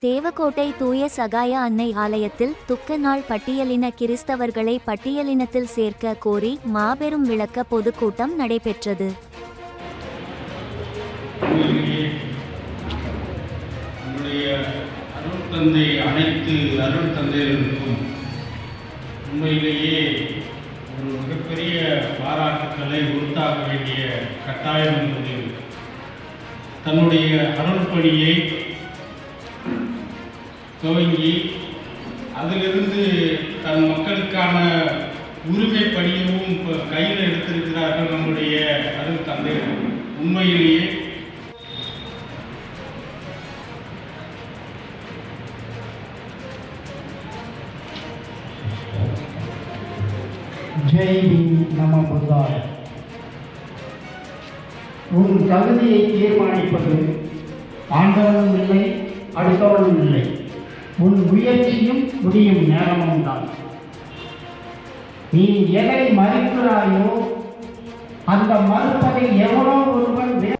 தேவக்கோட்டை தூய சகாய அன்னை ஆலயத்தில் துக்க நாள் பட்டியலின கிறிஸ்தவர்களை பட்டியலினத்தில் சேர்க்க கோரி மாபெரும் விளக்க பொதுக்கூட்டம் நடைபெற்றது. அனைத்து அருள் தந்தையர்களுக்கும் உண்மையிலேயே ஒரு மிகப்பெரிய பாராட்டுக்களை உறுத்தாக வேண்டிய கட்டாயம் என்பது தன்னுடைய அருள் பணியை துவங்கி அதிலிருந்து தன் மக்களுக்கான உரிமை பணியவும் கையில் எடுத்திருக்கிறார்கள் நம்முடைய அருள் தந்தையர்கள். உண்மையிலேயே ஜெய் நம புத்தாய. உன் தகுதியை தீர்மானிப்பது ஆண்டவனும் இல்லை, அடுத்தவனும் இல்லை. உன் முயற்சியும் முடியும் நேரமும் தான். நீ எதை மறுக்கிறாயோ அந்த மறுப்பதை எவனோ ஒருவன்